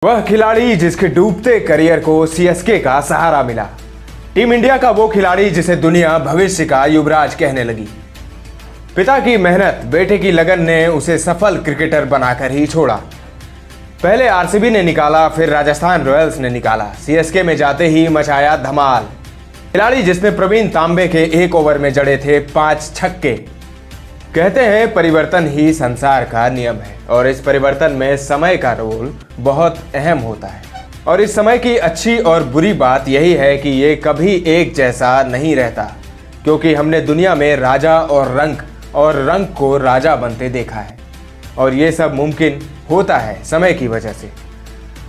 वह खिलाड़ी जिसके डूबते करियर को सीएसके का सहारा मिला। टीम इंडिया का वो खिलाड़ी जिसे दुनिया भविष्य का युवराज कहने लगी। पिता की मेहनत, बेटे की लगन ने उसे सफल क्रिकेटर बनाकर ही छोड़ा। पहले आरसीबी ने निकाला, फिर राजस्थान रॉयल्स ने निकाला। सीएसके में जाते ही मचाया धमाल। खिलाड़ी जिसने प्रवीण तांबे के एक ओवर में जड़े थे 5 छक्के। कहते हैं परिवर्तन ही संसार का नियम है और इस परिवर्तन में समय का रोल बहुत अहम होता है। और इस समय की अच्छी और बुरी बात यही है कि ये कभी एक जैसा नहीं रहता, क्योंकि हमने दुनिया में राजा और रंग को राजा बनते देखा है और ये सब मुमकिन होता है समय की वजह से।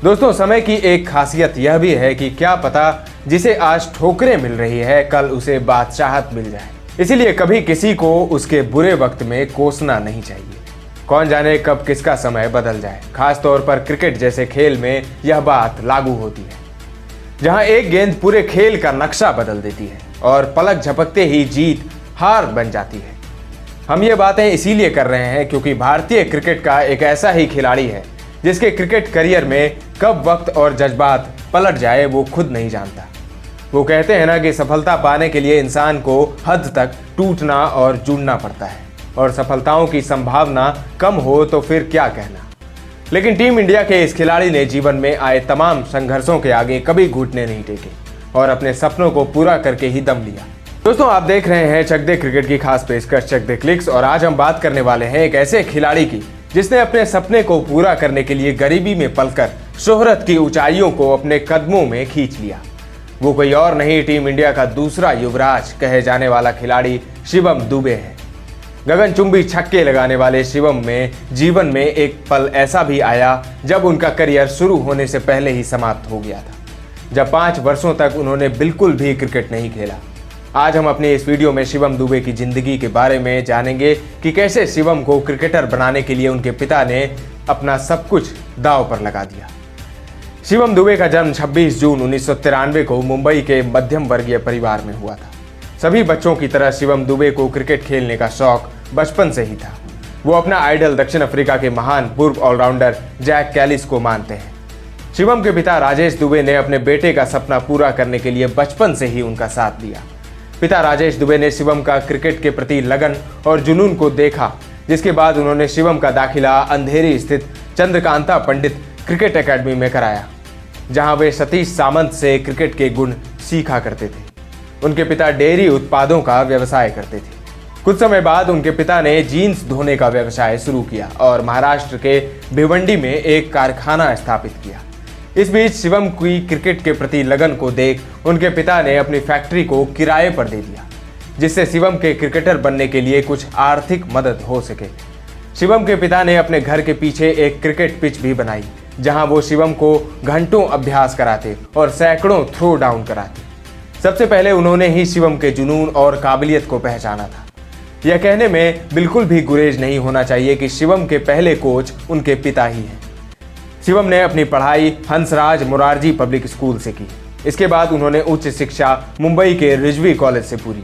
दोस्तों, समय की एक खासियत यह भी है कि क्या पता जिसे आज ठोकरें मिल रही है कल उसे बादशाहत मिल जाए। इसीलिए कभी किसी को उसके बुरे वक्त में कोसना नहीं चाहिए। कौन जाने कब किसका समय बदल जाए। खास तौर पर क्रिकेट जैसे खेल में यह बात लागू होती है, जहां एक गेंद पूरे खेल का नक्शा बदल देती है और पलक झपकते ही जीत हार बन जाती है। हम ये बातें इसीलिए कर रहे हैं क्योंकि भारतीय क्रिकेट का एक ऐसा ही खिलाड़ी है जिसके क्रिकेट करियर में कब वक्त और जज्बात पलट जाए वो खुद नहीं जानता। वो कहते हैं ना कि सफलता पाने के लिए इंसान को हद तक टूटना और जुड़ना पड़ता है और सफलताओं की संभावना कम हो तो फिर क्या कहना। लेकिन टीम इंडिया के इस खिलाड़ी ने जीवन में आए तमाम संघर्षों के आगे कभी घुटने नहीं टेके और अपने सपनों को पूरा करके ही दम लिया। दोस्तों, आप देख रहे हैं चक दे क्रिकेट की खास पेशकश चक दे क्लिक्स और आज हम बात करने वाले हैं एक ऐसे खिलाड़ी की जिसने अपने सपने को पूरा करने के लिए गरीबी में पलकर शोहरत की ऊंचाइयों को अपने कदमों में खींच लिया। वो कोई और नहीं, टीम इंडिया का दूसरा युवराज कहे जाने वाला खिलाड़ी शिवम दुबे है। गगनचुंबी छक्के लगाने वाले शिवम में जीवन में एक पल ऐसा भी आया जब उनका करियर शुरू होने से पहले ही समाप्त हो गया था, जब 5 वर्षों तक उन्होंने बिल्कुल भी क्रिकेट नहीं खेला। आज हम अपने इस वीडियो में शिवम दुबे की जिंदगी के बारे में जानेंगे कि कैसे शिवम को क्रिकेटर बनाने के लिए उनके पिता ने अपना सब कुछ दांव पर लगा दिया। शिवम दुबे का जन्म 26 जून 1993 को मुंबई के मध्यम वर्गीय परिवार में हुआ था। सभी बच्चों की तरह शिवम दुबे को क्रिकेट खेलने का शौक बचपन से ही था। वो अपना आइडल दक्षिण अफ्रीका के महान पूर्व ऑलराउंडर जैक कैलिस को मानते हैं। शिवम के पिता राजेश दुबे ने अपने बेटे का सपना पूरा करने के लिए बचपन से ही उनका साथ दिया। पिता राजेश दुबे ने शिवम का क्रिकेट के प्रति लगन और जुनून को देखा, जिसके बाद उन्होंने शिवम का दाखिला अंधेरी स्थित चंद्रकांता पंडित क्रिकेट एकेडमी में कराया, जहां वे सतीश सामंत से क्रिकेट के गुण सीखा करते थे। उनके पिता डेयरी उत्पादों का व्यवसाय करते थे। कुछ समय बाद उनके पिता ने जीन्स धोने का व्यवसाय शुरू किया और महाराष्ट्र के भिवंडी में एक कारखाना स्थापित किया। इस बीच शिवम की क्रिकेट के प्रति लगन को देख उनके पिता ने अपनी फैक्ट्री को किराए पर दे दिया, जिससे शिवम के क्रिकेटर बनने के लिए कुछ आर्थिक मदद हो सके। शिवम के पिता ने अपने घर के पीछे एक क्रिकेट पिच भी बनाई, जहां वो शिवम को घंटों अभ्यास कराते और सैकड़ों थ्रो डाउन कराते। सबसे पहले उन्होंने ही शिवम के जुनून और काबिलियत को पहचाना था। यह कहने में बिल्कुल भी गुरेज नहीं होना चाहिए कि शिवम के पहले कोच उनके पिता ही हैं। शिवम ने अपनी पढ़ाई हंसराज मोरारजी पब्लिक स्कूल से की। इसके बाद उन्होंने उच्च शिक्षा मुंबई के रिजवी कॉलेज से पूरी।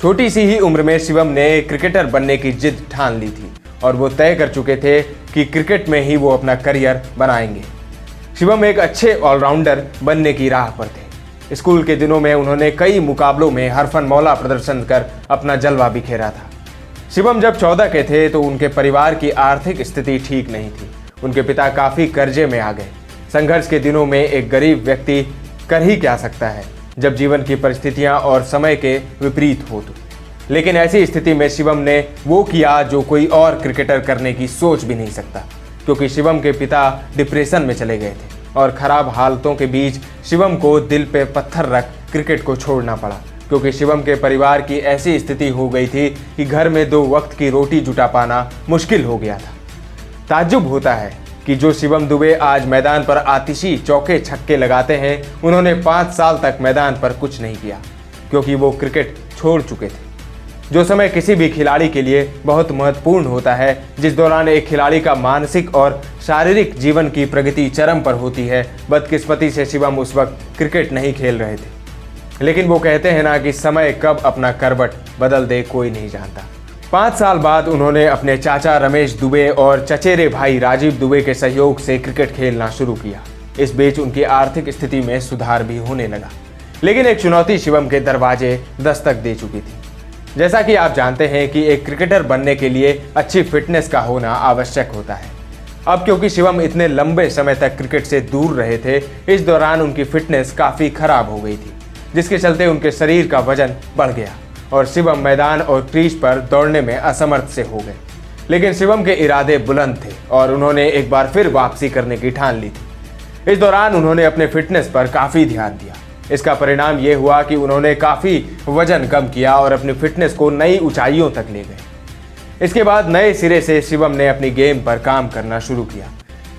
छोटी सी ही उम्र में शिवम ने क्रिकेटर बनने की जिद ठान ली थी और वो तय कर चुके थे कि क्रिकेट में ही वो अपना करियर बनाएंगे। शिवम एक अच्छे ऑलराउंडर बनने की राह पर थे। स्कूल के दिनों में उन्होंने कई मुकाबलों में हरफन मौला प्रदर्शन कर अपना जलवा बिखेरा था। शिवम जब 14 के थे तो उनके परिवार की आर्थिक स्थिति ठीक नहीं थी। उनके पिता काफ़ी कर्जे में आ गए। संघर्ष के दिनों में एक गरीब व्यक्ति कर ही क्या सकता है जब जीवन की परिस्थितियां और समय के विपरीत हो तो। लेकिन ऐसी स्थिति में शिवम ने वो किया जो कोई और क्रिकेटर करने की सोच भी नहीं सकता, क्योंकि शिवम के पिता डिप्रेशन में चले गए थे और खराब हालतों के बीच शिवम को दिल पे पत्थर रख क्रिकेट को छोड़ना पड़ा, क्योंकि शिवम के परिवार की ऐसी स्थिति हो गई थी कि घर में 2 वक्त की रोटी जुटा पाना मुश्किल हो गया था। ताज्जुब होता है कि जो शिवम दुबे आज मैदान पर आतिशी चौके छक्के लगाते हैं, उन्होंने 5 साल तक मैदान पर कुछ नहीं किया, क्योंकि वो क्रिकेट छोड़ चुके थे। जो समय किसी भी खिलाड़ी के लिए बहुत महत्वपूर्ण होता है, जिस दौरान एक खिलाड़ी का मानसिक और शारीरिक जीवन की प्रगति चरम पर होती है। बदकिस्मती से शिवम उस वक्त क्रिकेट नहीं खेल रहे थे, लेकिन वो कहते हैं ना कि समय कब अपना करवट बदल दे कोई नहीं जानता। 5 साल बाद उन्होंने अपने चाचा रमेश दुबे और चचेरे भाई राजीव दुबे के सहयोग से क्रिकेट खेलना शुरू किया। इस बीच उनकी आर्थिक स्थिति में सुधार भी होने लगा, लेकिन एक चुनौती शिवम के दरवाजे दस्तक दे चुकी थी। जैसा कि आप जानते हैं कि एक क्रिकेटर बनने के लिए अच्छी फिटनेस का होना आवश्यक होता है। अब क्योंकि शिवम इतने लंबे समय तक क्रिकेट से दूर रहे थे, इस दौरान उनकी फिटनेस काफ़ी खराब हो गई थी, जिसके चलते उनके शरीर का वजन बढ़ गया और शिवम मैदान और क्रीज पर दौड़ने में असमर्थ से हो गए। लेकिन शिवम के इरादे बुलंद थे और उन्होंने एक बार फिर वापसी करने की ठान ली थी। इस दौरान उन्होंने अपने फिटनेस पर काफ़ी ध्यान दिया। इसका परिणाम ये हुआ कि उन्होंने काफ़ी वजन कम किया और अपनी फिटनेस को नई ऊंचाइयों तक ले गए। इसके बाद नए सिरे से शिवम ने अपनी गेम पर काम करना शुरू किया।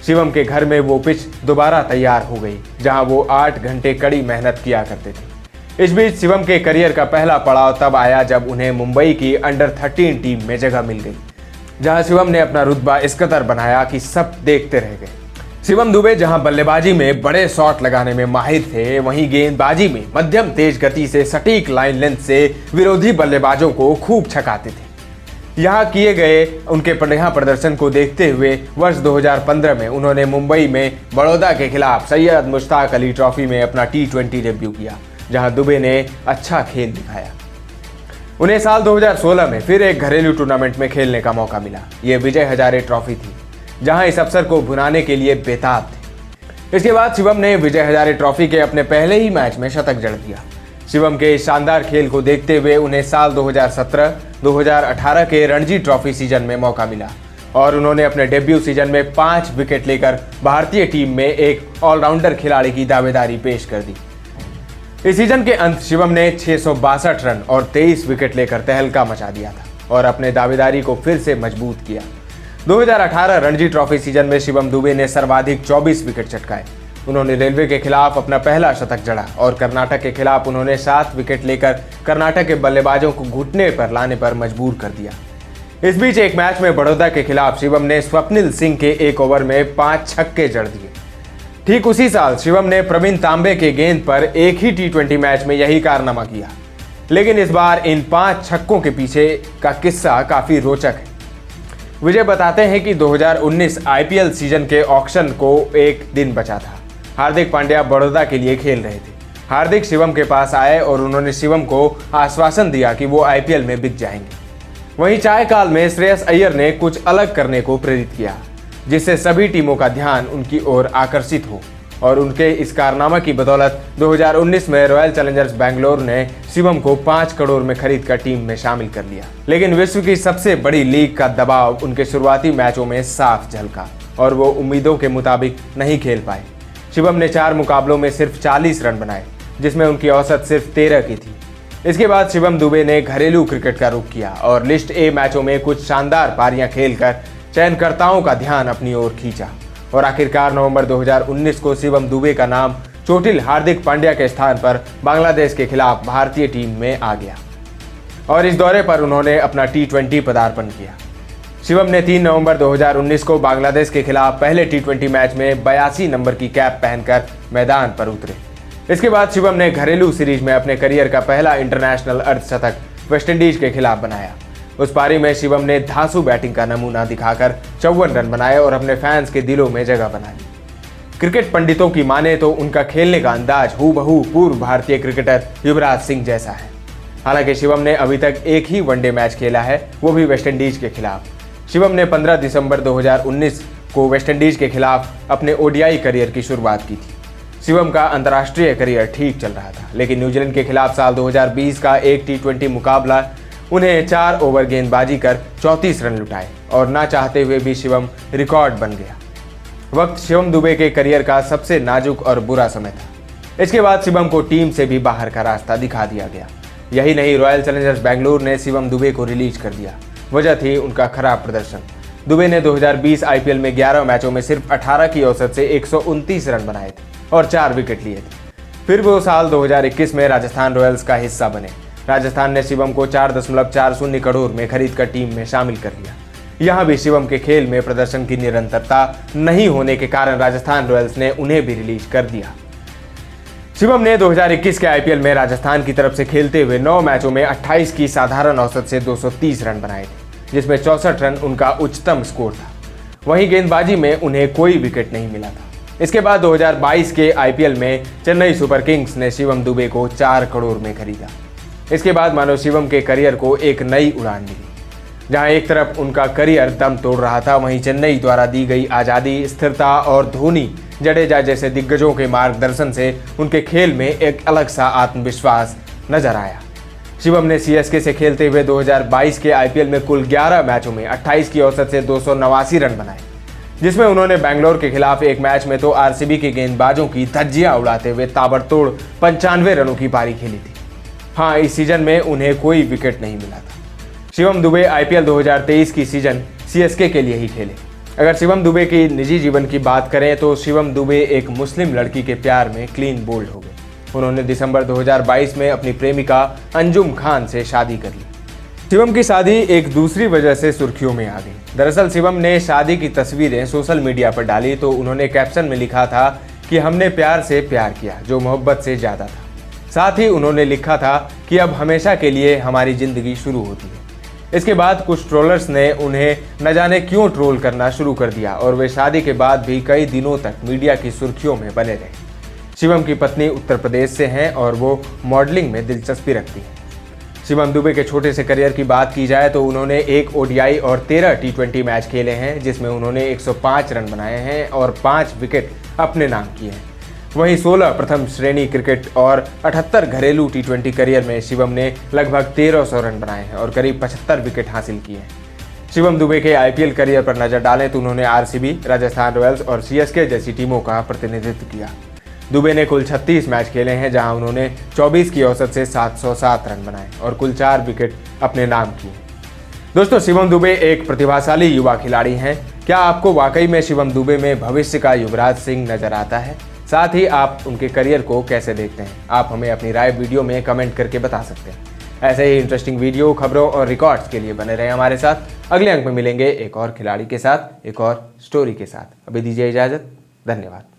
शिवम के घर में वो पिच दोबारा तैयार हो गई, जहां वो 8 घंटे कड़ी मेहनत किया करते थे। इस बीच शिवम के करियर का पहला पड़ाव तब आया जब उन्हें मुंबई की अंडर 13 टीम में जगह मिल गई, जहां शिवम ने अपना रुतबा इस कदर बनाया कि सब देखते रह गए। शिवम दुबे जहां बल्लेबाजी में बड़े शॉट लगाने में माहिर थे, वहीं गेंदबाजी में मध्यम तेज गति से सटीक लाइन लेंथ से विरोधी बल्लेबाजों को खूब छकाते थे। यहाँ किए गए उनके यहाँ प्रदर्शन को देखते हुए वर्ष 2015 में उन्होंने मुंबई में बड़ौदा के खिलाफ सैयद मुश्ताक अली ट्रॉफी में अपना T20 डेब्यू किया, जहां दुबे ने अच्छा खेल दिखाया। उन्हें साल 2016 में फिर एक घरेलू टूर्नामेंट में खेलने का मौका मिला। ये विजय हजारे ट्रॉफी थी, जहां इस अवसर को भुनाने के लिए बेताब थे। इसके बाद शिवम ने विजय हजारे ट्रॉफी के अपने पहले ही मैच में शतक जड़ दिया। शिवम के इस शानदार खेल को देखते हुए उन्हें साल 2017-2018 के रणजी ट्रॉफी सीजन में मौका मिला और उन्होंने अपने डेब्यू सीजन में 5 विकेट लेकर भारतीय टीम में एक ऑलराउंडर खिलाड़ी की दावेदारी पेश कर दी। इस सीजन के अंत शिवम ने 662 रन और 23 विकेट लेकर तहलका मचा दिया था और अपने दावेदारी को फिर से मजबूत किया। 2018 रणजी ट्रॉफी सीजन में शिवम दुबे ने सर्वाधिक 24 विकेट चटकाए। उन्होंने रेलवे के खिलाफ अपना पहला शतक जड़ा और कर्नाटक के खिलाफ उन्होंने 7 विकेट लेकर कर्नाटक के बल्लेबाजों को घुटने पर लाने पर मजबूर कर दिया। इस बीच एक मैच में बड़ौदा के खिलाफ शिवम ने स्वप्निल सिंह के एक ओवर में 5 छक्के जड़ दिए। ठीक उसी साल शिवम ने प्रवीण तांबे के गेंद पर एक ही T20 मैच में यही कारनामा किया, लेकिन इस बार इन 5 छक्कों के पीछे का किस्सा काफी रोचक है। विजय बताते हैं कि 2019 IPL सीजन के ऑक्शन को एक दिन बचा था। हार्दिक पांड्या बड़ौदा के लिए खेल रहे थे। हार्दिक शिवम के पास आए और उन्होंने शिवम को आश्वासन दिया कि वो IPL में बिक जाएंगे। वहीं चाय काल में श्रेयस अय्यर ने कुछ अलग करने को प्रेरित किया, जिससे सभी टीमों का ध्यान उनकी ओर आकर्षित हो और उनके इस कारनामा की बदौलत 2019 में रॉयल चैलेंजर्स बेंगलोर ने शिवम को 5 करोड़ में खरीदकर टीम में शामिल कर लिया। लेकिन विश्व की सबसे बड़ी लीग का दबाव उनके शुरुआती मैचों में साफ झलका और वो उम्मीदों के मुताबिक नहीं खेल पाए। शिवम ने 4 मुकाबलों में सिर्फ 40 रन बनाए, जिसमें उनकी औसत सिर्फ 13 की थी। इसके बाद शिवम दुबे ने घरेलू क्रिकेट का रुख किया और लिस्ट ए मैचों में कुछ शानदार पारियां खेलकर चयनकर्ताओं का ध्यान अपनी ओर खींचा और आखिरकार नवंबर 2019 को शिवम दुबे का नाम चोटिल हार्दिक पांड्या के स्थान पर बांग्लादेश के खिलाफ भारतीय टीम में आ गया और इस दौरे पर उन्होंने अपना T20 पदार्पण किया। शिवम ने 3 नवंबर 2019 को बांग्लादेश के खिलाफ पहले T20 मैच में 82 नंबर की कैप पहनकर मैदान पर उतरे। इसके बाद शिवम ने घरेलू सीरीज में अपने करियर का पहला इंटरनेशनल अर्धशतक वेस्टइंडीज के खिलाफ बनाया। उस पारी में शिवम ने धांसू बैटिंग का नमूना दिखाकर 54 रन बनाए और अपने फैंस के दिलों में जगह बना ली। क्रिकेट पंडितों की माने तो उनका खेलने का अंदाज हूबहू पूर्व भारतीय क्रिकेटर युवराज सिंह जैसा है। हालांकि शिवम ने अभी तक एक ही वनडे मैच खेला है, वो भी वेस्टइंडीज के खिलाफ। शिवम ने 15 दिसंबर 2019 को वेस्टइंडीज के खिलाफ अपने ODI करियर की शुरुआत की थी। शिवम का अंतर्राष्ट्रीय करियर ठीक चल रहा था, लेकिन न्यूजीलैंड के खिलाफ साल 2020 का एक T20 मुकाबला उन्हें 4 ओवर गेंदबाजी कर 34 रन लुटाए और ना चाहते हुए भी शिवम रिकॉर्ड बन गया। वक्त शिवम दुबे के करियर का सबसे नाजुक और बुरा समय था। इसके बाद शिवम को टीम से भी बाहर का रास्ता दिखा दिया गया। यही नहीं, रॉयल चैलेंजर्स बेंगलोर ने शिवम दुबे को रिलीज कर दिया। वजह थी उनका खराब प्रदर्शन। दुबे ने 2020 IPL में 11 मैचों में सिर्फ 18 की औसत से 129 रन बनाए थे और 4 विकेट लिए थे। फिर वो साल 2021 में राजस्थान रॉयल्स का हिस्सा बने। राजस्थान ने शिवम को 4.40 करोड़ में खरीदकर टीम में शामिल कर लिया। यहाँ भी शिवम के खेल में प्रदर्शन की निरंतरता नहीं होने के कारण राजस्थान रॉयल्स ने उन्हें भी रिलीज कर दिया। शिवम ने 2021 के IPL में राजस्थान की तरफ से खेलते हुए 9 मैचों में 28 की साधारण औसत से 230 रन बनाए थे, जिसमें 64 रन उनका उच्चतम स्कोर था। वहीं गेंदबाजी में उन्हें कोई विकेट नहीं मिला था। इसके बाद 2022 के आईपीएल में चेन्नई सुपर किंग्स ने शिवम दुबे को 4 करोड़ में खरीदा। इसके बाद मानो शिवम के करियर को एक नई उड़ान मिली। जहां एक तरफ उनका करियर दम तोड़ रहा था, वहीं चेन्नई द्वारा दी गई आज़ादी, स्थिरता और धोनी, जडेजा जैसे दिग्गजों के मार्गदर्शन से उनके खेल में एक अलग सा आत्मविश्वास नजर आया। शिवम ने सीएसके से खेलते हुए 2022 के आईपीएल में कुल 11 मैचों में 28 की औसत से 289 रन बनाए, जिसमें उन्होंने बैंगलोर के खिलाफ एक मैच में तो आरसीबी के गेंदबाजों की धज्जियां उड़ाते हुए ताबड़तोड़ 95 रनों की पारी खेली थी। हाँ, इस सीजन में उन्हें कोई विकेट नहीं मिला था। शिवम दुबे आईपीएल 2023 की सीजन सीएसके के लिए ही खेले। अगर शिवम दुबे की निजी जीवन की बात करें तो शिवम दुबे एक मुस्लिम लड़की के प्यार में क्लीन बोल्ड हो गए। उन्होंने दिसंबर 2022 में अपनी प्रेमिका अंजुम खान से शादी कर ली। शिवम की शादी एक दूसरी वजह से सुर्खियों में आ गई। दरअसल शिवम ने शादी की तस्वीरें सोशल मीडिया पर डाली तो उन्होंने कैप्शन में लिखा था कि हमने प्यार से प्यार किया जो मोहब्बत से ज़्यादा था। साथ ही उन्होंने लिखा था कि अब हमेशा के लिए हमारी ज़िंदगी शुरू होती है। इसके बाद कुछ ट्रोलर्स ने उन्हें न जाने क्यों ट्रोल करना शुरू कर दिया और वे शादी के बाद भी कई दिनों तक मीडिया की सुर्खियों में बने रहे। शिवम की पत्नी उत्तर प्रदेश से हैं और वो मॉडलिंग में दिलचस्पी रखती हैं। शिवम दुबे के छोटे से करियर की बात की जाए तो उन्होंने एक ओडीआई और 13 टी20 मैच खेले हैं, जिसमें उन्होंने 105 रन बनाए हैं और 5 विकेट अपने नाम किए हैं। वहीं 16 प्रथम श्रेणी क्रिकेट और 78 घरेलू टी20 करियर में शिवम ने लगभग 1300 रन बनाए हैं और करीब 75 विकेट हासिल किए हैं। शिवम दुबे के आईपीएल करियर पर नजर डालें तो उन्होंने आरसीबी, राजस्थान रॉयल्स और सीएसके जैसी टीमों का प्रतिनिधित्व किया। दुबे ने कुल 36 मैच खेले हैं, जहां उन्होंने 24 की औसत से 707 रन बनाए और कुल 4 विकेट अपने नाम किए। दोस्तों, शिवम दुबे एक प्रतिभाशाली युवा खिलाड़ी हैं। क्या आपको वाकई में शिवम दुबे में भविष्य का युवराज सिंह नजर आता है? साथ ही आप उनके करियर को कैसे देखते हैं? आप हमें अपनी राय वीडियो में कमेंट करके बता सकते हैं। ऐसे ही इंटरेस्टिंग वीडियो, खबरों और रिकॉर्ड्स के लिए बने रहें हमारे साथ। अगले अंक में मिलेंगे एक और खिलाड़ी के साथ, एक और स्टोरी के साथ। अभी दीजिए इजाजत। धन्यवाद।